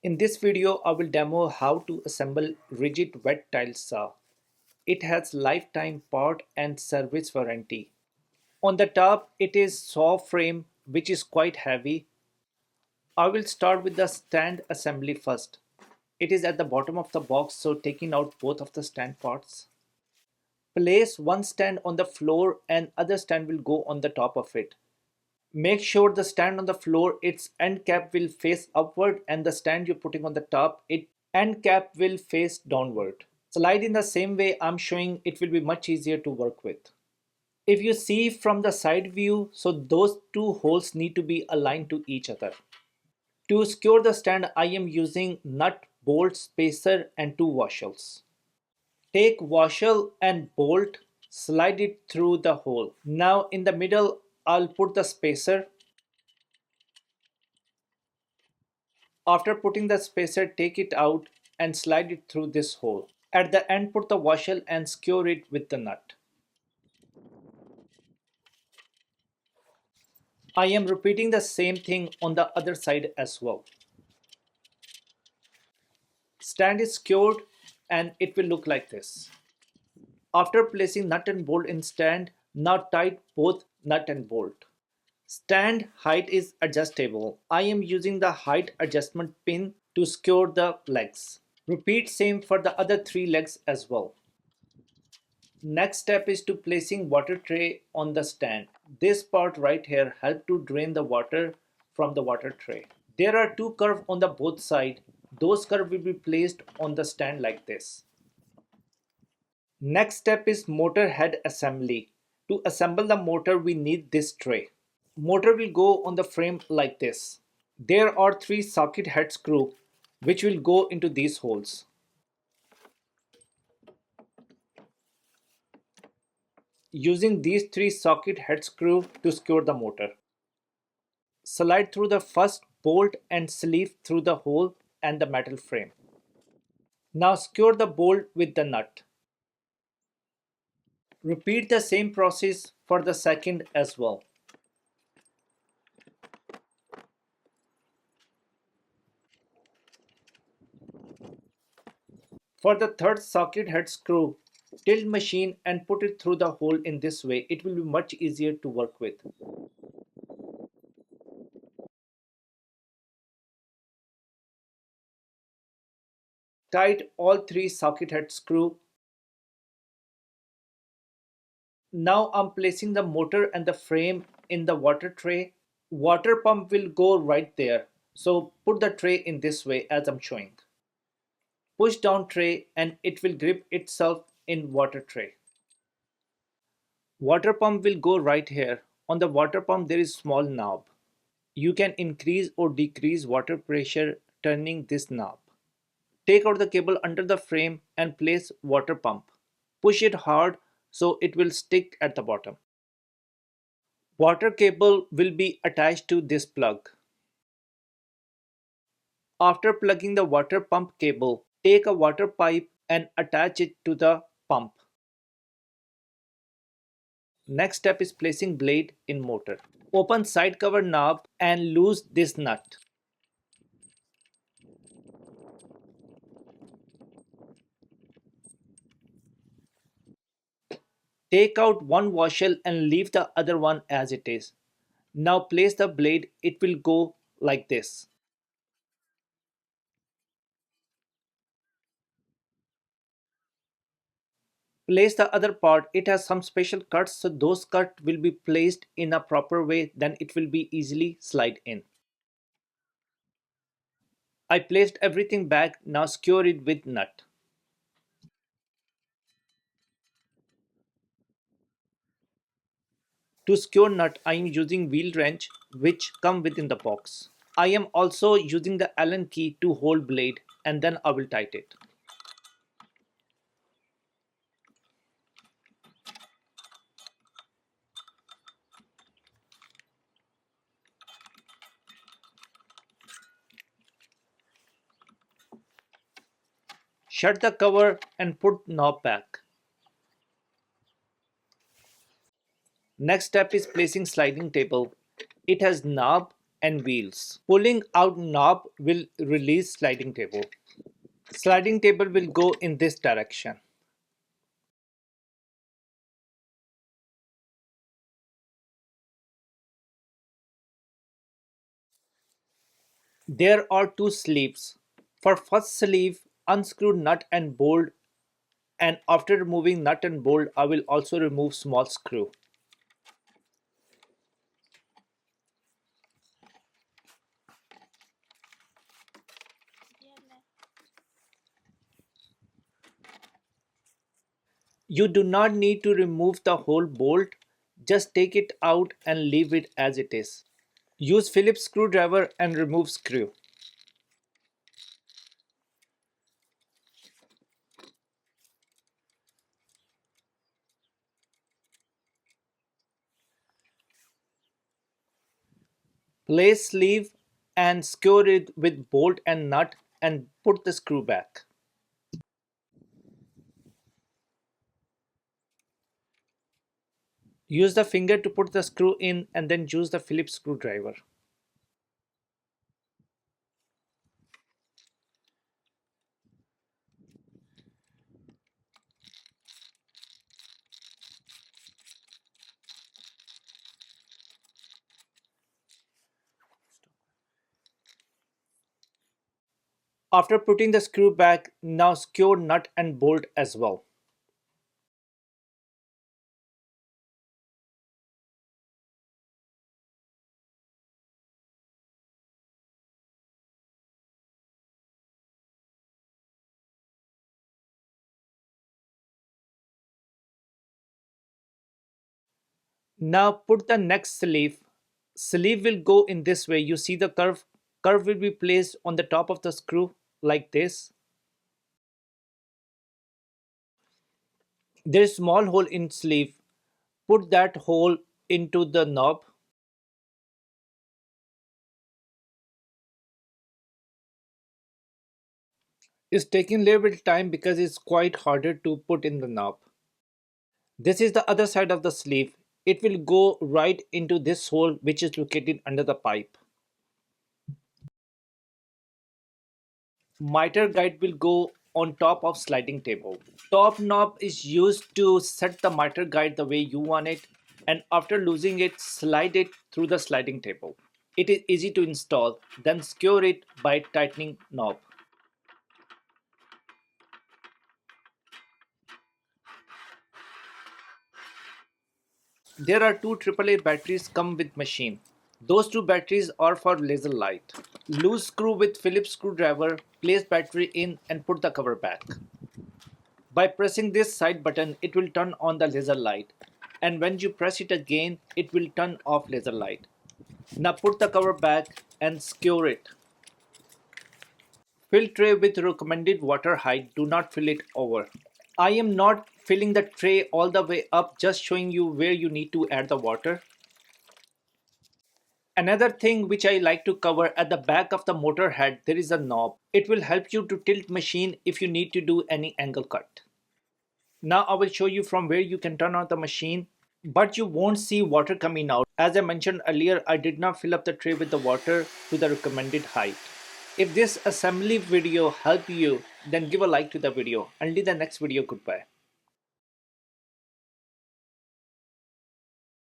In this video, I will demo how to assemble rigid wet tile saw. It has lifetime part and service warranty. On the top, it is saw frame which is quite heavy. I will start with the stand assembly first. It is at the bottom of the box, so taking out both of the stand parts. Place one stand on the floor and other stand will go on the top of it. Make sure the stand on the floor, its end cap will face upward, and the stand you're putting on the top, its end cap will face downward. Slide in the same way I'm showing, it will be much easier to work with. If you see from the side view, so those two holes need to be aligned to each other. To secure the stand, I am using nut, bolt, spacer and two washers. Take washer and bolt, slide it through the hole. Now in the middle, I'll put the spacer. After putting the spacer, take it out and slide it through this hole. At the end, put the washer and secure it with the nut. I am repeating the same thing on the other side as well. Stand is secured and it will look like this. After placing nut and bolt in stand, now tight both nut and bolt. Stand height is adjustable. I am using the height adjustment pin to secure the legs. Repeat same for the other three legs as well. Next step is to placing water tray on the stand. This part right here help to drain the water from the water tray. There are two curves on the both side. Those curves will be placed on the stand like this. Next step is motor head assembly. To assemble the motor we need this tray. Motor will go on the frame like this. There are three socket head screw which will go into these holes. Using these three socket head screw to secure the motor. Slide through the first bolt and sleeve through the hole and the metal frame. Now secure the bolt with the nut. Repeat the same process for the second as well. For the third socket head screw, tilt machine and put it through the hole in this way. It will be much easier to work with. Tight all three socket head screw. Now I'm placing the motor and the frame in the water tray. Water pump will go right there. So put the tray in this way as I'm showing. Push down tray and it will grip itself in water tray. Water pump will go right here. On the water pump there is small knob. You can increase or decrease water pressure turning this knob. Take out the cable under the frame and place water pump. Push it hard so it will stick at the bottom. Water cable will be attached to this plug. After plugging the water pump cable, take a water pipe and attach it to the pump. Next step is placing blade in motor. Open side cover knob and loose this nut. Take out one washer and leave the other one as it is. Now place the blade, it will go like this. Place the other part, it has some special cuts, so those cuts will be placed in a proper way, then it will be easily slide in. I placed everything back, now secure it with nut. To secure nut, I am using wheel wrench which come within the box. I am also using the Allen key to hold blade and then I will tighten it. Shut the cover and put knob back. Next step is placing sliding table. It has knob and wheels. Pulling out knob will release sliding table. Sliding table will go in this direction. There are two sleeves. For first sleeve, unscrew nut and bolt, and after removing nut and bolt, I will also remove small screw. You do not need to remove the whole bolt, just take it out and leave it as it is. Use Phillips screwdriver and remove screw. Place sleeve and secure it with bolt and nut and put the screw back. Use the finger to put the screw in and then use the Phillips screwdriver. After putting the screw back, now secure nut and bolt as well. Now put the next sleeve. Sleeve will go in this way. You see the curve? Curve will be placed on the top of the screw like this. There is small hole in sleeve. Put that hole into the knob. It's taking a little bit of time because it's quite harder to put in the knob. This is the other side of the sleeve. It will go right into this hole which is located under the pipe. Miter guide will go on top of sliding table. Top knob is used to set the miter guide the way you want it, and after losing it, slide it through the sliding table. It is easy to install, then secure it by tightening knob. There are two AAA batteries come with machine. Those two batteries are for laser light. Loose screw with Phillips screwdriver, place battery in and put the cover back. By pressing this side button, it will turn on the laser light. And when you press it again, it will turn off laser light. Now put the cover back and secure it. Fill tray with recommended water height. Do not fill it over. I am not filling the tray all the way up, just showing you where you need to add the water. Another thing which I like to cover, at the back of the motor head there is a knob. It will help you to tilt machine if you need to do any angle cut. Now I will show you from where you can turn on the machine, but you won't see water coming out. As I mentioned earlier, I did not fill up the tray with the water to the recommended height. If this assembly video helped you, then give a like to the video. Until the next video, goodbye.